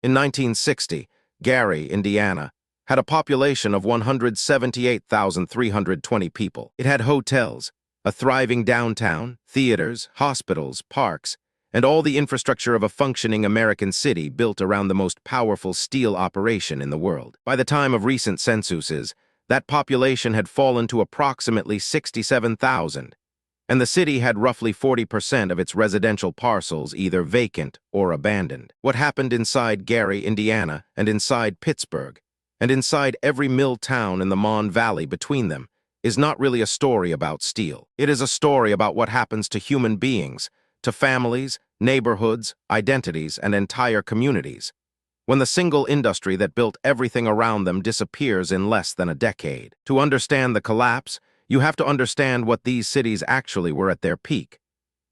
In 1960, Gary, Indiana, had a population of 178,320 people. It had hotels, a thriving downtown, theaters, hospitals, parks, and all the infrastructure of a functioning American city built around the most powerful steel operation in the world. By the time of recent censuses, that population had fallen to approximately 67,000, and the city had roughly 40% of its residential parcels either vacant or abandoned. What happened inside Gary, Indiana, and inside Pittsburgh, and inside every mill town in the Mon Valley between them, is not really a story about steel. It is a story about what happens to human beings, to families, neighborhoods, identities, and entire communities, when the single industry that built everything around them disappears in less than a decade. To understand the collapse, you have to understand what these cities actually were at their peak,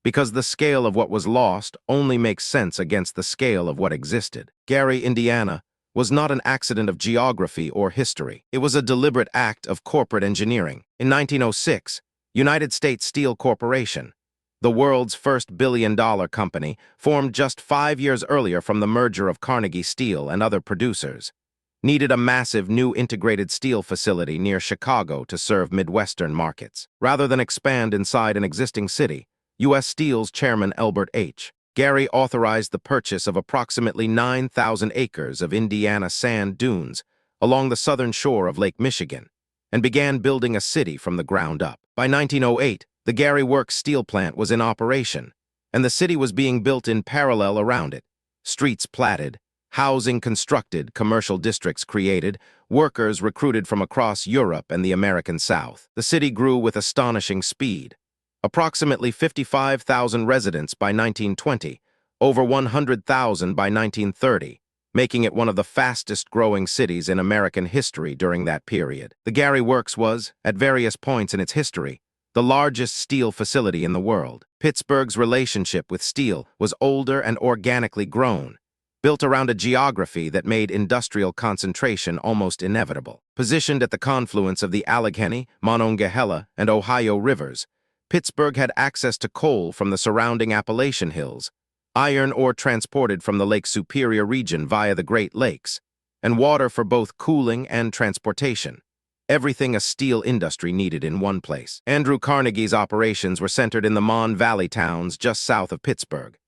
because the scale of what was lost only makes sense against the scale of what existed. Gary, Indiana, was not an accident of geography or history. It was a deliberate act of corporate engineering. In 1906, United States Steel Corporation, the world's first billion-dollar company, formed just 5 years earlier from the merger of Carnegie Steel and other producers, needed a massive new integrated steel facility near Chicago to serve Midwestern markets. Rather than expand inside an existing city, U.S. Steel's chairman Albert H. Gary authorized the purchase of approximately 9,000 acres of Indiana sand dunes along the southern shore of Lake Michigan and began building a city from the ground up. By 1908, the Gary Works steel plant was in operation, and the city was being built in parallel around it. Streets platted, housing constructed, commercial districts created, workers recruited from across Europe and the American South. The city grew with astonishing speed. Approximately 55,000 residents by 1920, over 100,000 by 1930, making it one of the fastest-growing cities in American history during that period. The Gary Works was, at various points in its history, the largest steel facility in the world. Pittsburgh's relationship with steel was older and organically grown, built around a geography that made industrial concentration almost inevitable. Positioned at the confluence of the Allegheny, Monongahela, and Ohio rivers, Pittsburgh had access to coal from the surrounding Appalachian Hills, iron ore transported from the Lake Superior region via the Great Lakes, and water for both cooling and transportation. Everything a steel industry needed in one place. Andrew Carnegie's operations were centered in the Mon Valley towns just south of Pittsburgh.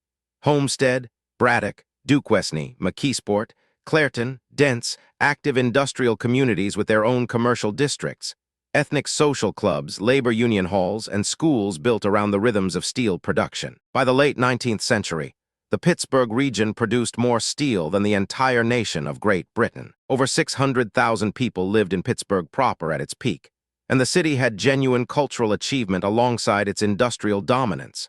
Homestead, Braddock, Duquesne, McKeesport, Clairton, dense, active industrial communities with their own commercial districts, ethnic social clubs, labor union halls, and schools built around the rhythms of steel production. By the late 19th century, the Pittsburgh region produced more steel than the entire nation of Great Britain. Over 600,000 people lived in Pittsburgh proper at its peak, and the city had genuine cultural achievement alongside its industrial dominance.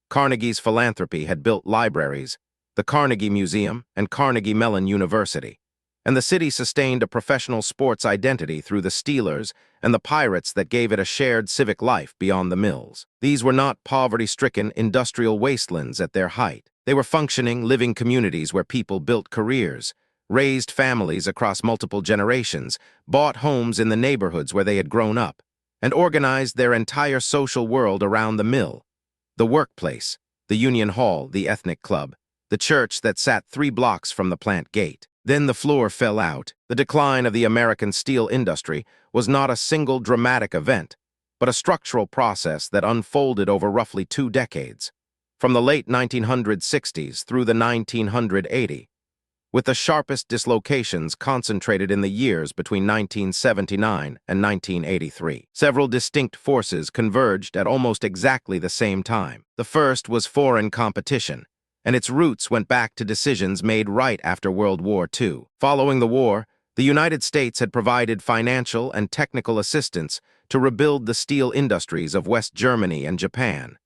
Carnegie's philanthropy had built libraries, the Carnegie Museum, and Carnegie Mellon University, and the city sustained a professional sports identity through the Steelers and the Pirates that gave it a shared civic life beyond the mills. These were not poverty-stricken industrial wastelands at their height. They were functioning, living communities where people built careers, raised families across multiple generations, bought homes in the neighborhoods where they had grown up, and organized their entire social world around the mill, the workplace, the union hall, the ethnic club, the church that sat 3 blocks from the plant gate. Then the floor fell out. The decline of the American steel industry was not a single dramatic event, but a structural process that unfolded over roughly 2 decades, from the late 1960s through the 1980, with the sharpest dislocations concentrated in the years between 1979 and 1983. Several distinct forces converged at almost exactly the same time. The first was foreign competition, and its roots went back to decisions made right after World War II. Following the war, the United States had provided financial and technical assistance to rebuild the steel industries of West Germany and Japan,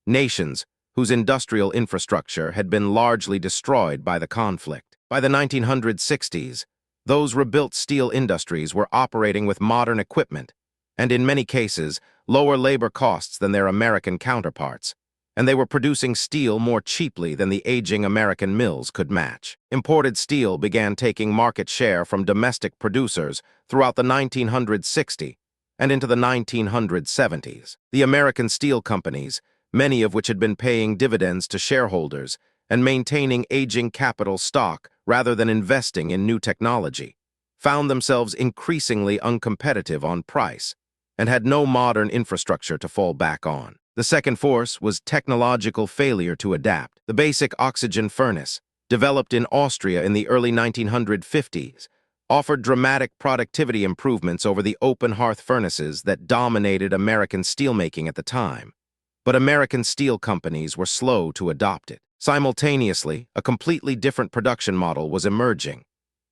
nations whose industrial infrastructure had been largely destroyed by the conflict. By the 1960s, those rebuilt steel industries were operating with modern equipment and, in many cases, lower labor costs than their American counterparts, and they were producing steel more cheaply than the aging American mills could match. Imported steel began taking market share from domestic producers throughout the 1960s and into the 1970s. The American steel companies, many of which had been paying dividends to shareholders and maintaining aging capital stock, rather than investing in new technology, found themselves increasingly uncompetitive on price, and had no modern infrastructure to fall back on. The second force was technological failure to adapt. The basic oxygen furnace, developed in Austria in the early 1950s, offered dramatic productivity improvements over the open hearth furnaces that dominated American steelmaking at the time. But American steel companies were slow to adopt it. Simultaneously, a completely different production model was emerging.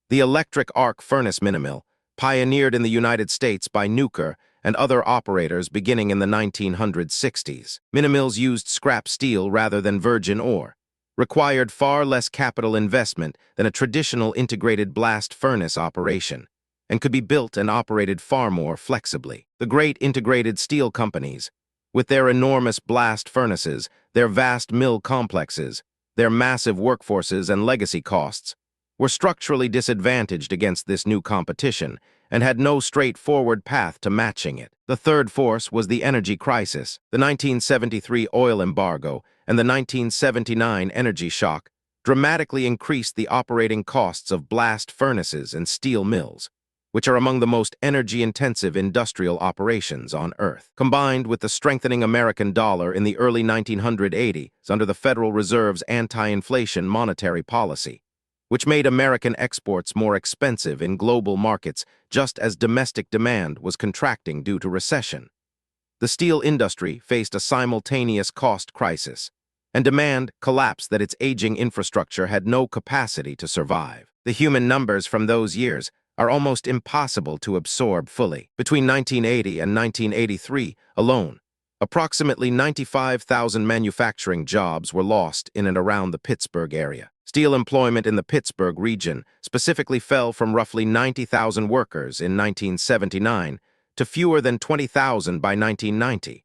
The electric arc furnace minimill, pioneered in the United States by Nuker and other operators beginning in the 1960s. Minimills used scrap steel rather than virgin ore, required far less capital investment than a traditional integrated blast furnace operation, and could be built and operated far more flexibly. The great integrated steel companies, with their enormous blast furnaces, their vast mill complexes, their massive workforces and legacy costs, were structurally disadvantaged against this new competition and had no straightforward path to matching it. The third force was the energy crisis. The 1973 oil embargo and the 1979 energy shock dramatically increased the operating costs of blast furnaces and steel mills, which are among the most energy-intensive industrial operations on Earth. Combined with the strengthening American dollar in the early 1980s under the Federal Reserve's anti-inflation monetary policy, which made American exports more expensive in global markets just as domestic demand was contracting due to recession. The steel industry faced a simultaneous cost crisis, and demand collapsed that its aging infrastructure had no capacity to survive. The human numbers from those years are almost impossible to absorb fully. Between 1980 and 1983 alone, approximately 95,000 manufacturing jobs were lost in and around the Pittsburgh area. Steel employment in the Pittsburgh region specifically fell from roughly 90,000 workers in 1979 to fewer than 20,000 by 1990,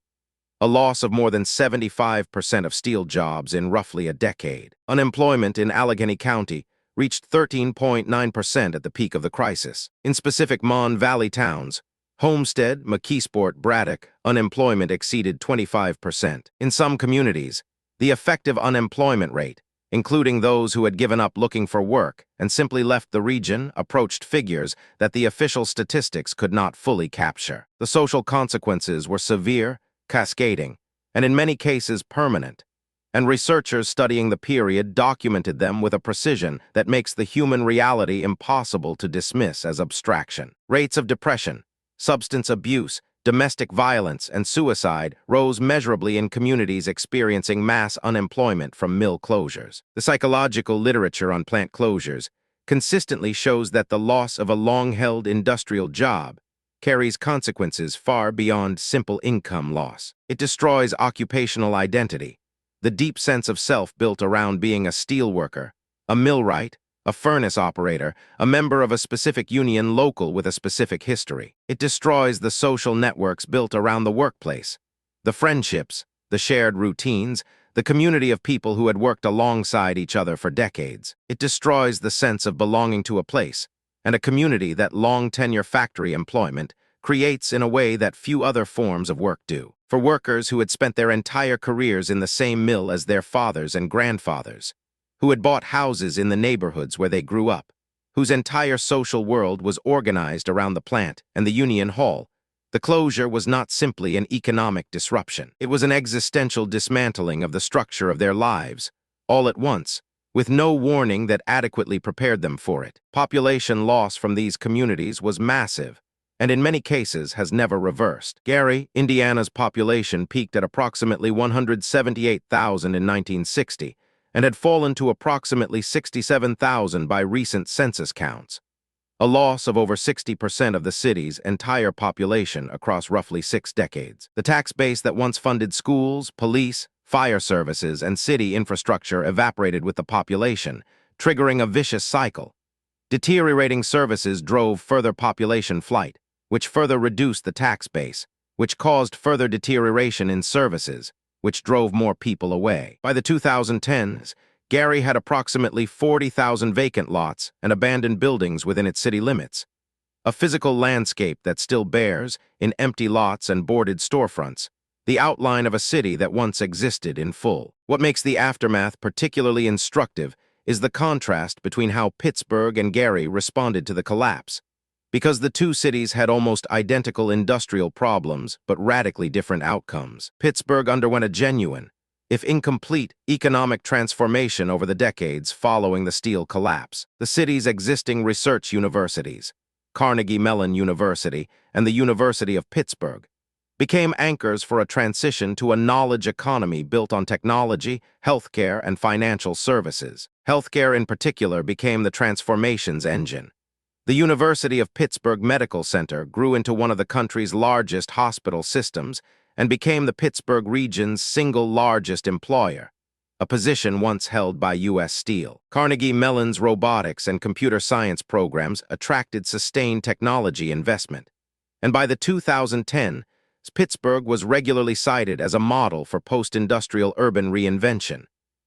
a loss of more than 75% of steel jobs in roughly a decade. Unemployment in Allegheny County reached 13.9% at the peak of the crisis. In specific Mon Valley towns, Homestead, McKeesport, Braddock, unemployment exceeded 25%. In some communities, the effective unemployment rate, including those who had given up looking for work and simply left the region, approached figures that the official statistics could not fully capture. The social consequences were severe, cascading, and in many cases permanent, and researchers studying the period documented them with a precision that makes the human reality impossible to dismiss as abstraction. Rates of depression, substance abuse, domestic violence, and suicide rose measurably in communities experiencing mass unemployment from mill closures. The psychological literature on plant closures consistently shows that the loss of a long-held industrial job carries consequences far beyond simple income loss. It destroys occupational identity, the deep sense of self built around being a steel worker, a millwright, a furnace operator, a member of a specific union local with a specific history. It destroys the social networks built around the workplace, the friendships, the shared routines, the community of people who had worked alongside each other for decades. It destroys the sense of belonging to a place and a community that long-tenure factory employment creates in a way that few other forms of work do. For workers who had spent their entire careers in the same mill as their fathers and grandfathers, who had bought houses in the neighborhoods where they grew up, whose entire social world was organized around the plant and the union hall, the closure was not simply an economic disruption. It was an existential dismantling of the structure of their lives, all at once, with no warning that adequately prepared them for it. Population loss from these communities was massive, and in many cases has never reversed. Gary, Indiana's population peaked at approximately 178,000 in 1960, and had fallen to approximately 67,000 by recent census counts, a loss of over 60% of the city's entire population across roughly 6 decades. The tax base that once funded schools, police, fire services, and city infrastructure evaporated with the population, triggering a vicious cycle. Deteriorating services drove further population flight, which further reduced the tax base, which caused further deterioration in services, which drove more people away. By the 2010s, Gary had approximately 40,000 vacant lots and abandoned buildings within its city limits, a physical landscape that still bears, in empty lots and boarded storefronts, the outline of a city that once existed in full. What makes the aftermath particularly instructive is the contrast between how Pittsburgh and Gary responded to the collapse. Because the two cities had almost identical industrial problems but radically different outcomes, Pittsburgh underwent a genuine, if incomplete, economic transformation over the decades following the steel collapse. The city's existing research universities, Carnegie Mellon University and the University of Pittsburgh, became anchors for a transition to a knowledge economy built on technology, healthcare, and financial services. Healthcare in particular became the transformation's engine. The University of Pittsburgh Medical Center grew into one of the country's largest hospital systems and became the Pittsburgh region's single largest employer, a position once held by U.S. Steel. Carnegie Mellon's robotics and computer science programs attracted sustained technology investment, and by the 2010s, Pittsburgh was regularly cited as a model for post-industrial urban reinvention,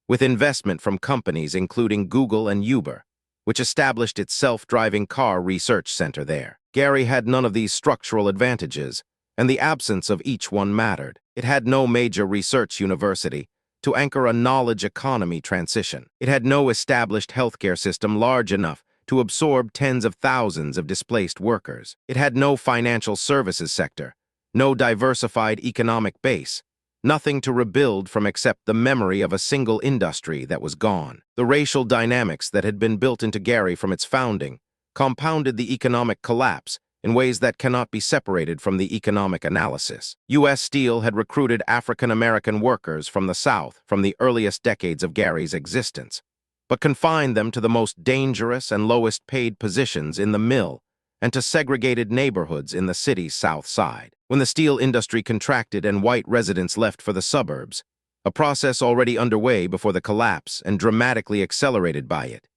with investment from companies including Google and Uber, which established its self-driving car research center there. Gary had none of these structural advantages, and the absence of each one mattered. It had no major research university to anchor a knowledge economy transition. It had no established healthcare system large enough to absorb tens of thousands of displaced workers. It had no financial services sector, no diversified economic base, nothing to rebuild from except the memory of a single industry that was gone. The racial dynamics that had been built into Gary from its founding compounded the economic collapse in ways that cannot be separated from the economic analysis. U.S. Steel had recruited African-American workers from the South from the earliest decades of Gary's existence, but confined them to the most dangerous and lowest-paid positions in the mill and to segregated neighborhoods in the city's south side. When the steel industry contracted and white residents left for the suburbs, a process already underway before the collapse and dramatically accelerated by it,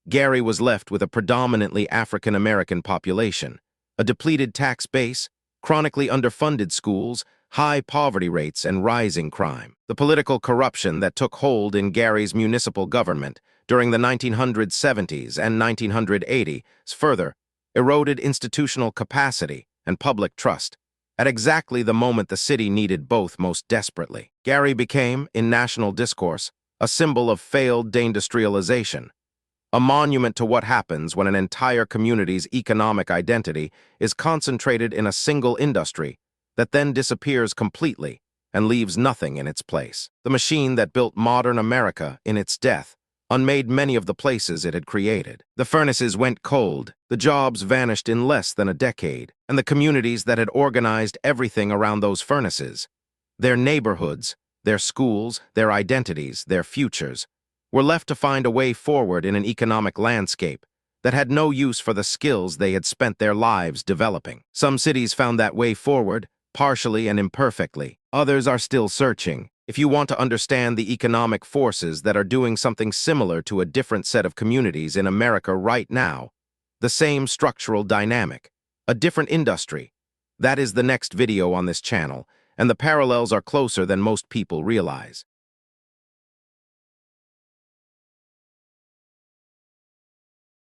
Gary was left with a predominantly African-American population, a depleted tax base, chronically underfunded schools, high poverty rates, and rising crime. The political corruption that took hold in Gary's municipal government during the 1970s and 1980s further eroded institutional capacity and public trust at exactly the moment the city needed both most desperately. Gary became, in national discourse, a symbol of failed deindustrialization, a monument to what happens when an entire community's economic identity is concentrated in a single industry that then disappears completely and leaves nothing in its place. The machine that built modern America in its death unmade many of the places it had created. The furnaces went cold, the jobs vanished in less than a decade, and the communities that had organized everything around those furnaces, their neighborhoods, their schools, their identities, their futures, were left to find a way forward in an economic landscape that had no use for the skills they had spent their lives developing. Some cities found that way forward, partially and imperfectly. Others are still searching. If you want to understand the economic forces that are doing something similar to a different set of communities in America right now, the same structural dynamic, a different industry, that is the next video on this channel, and the parallels are closer than most people realize.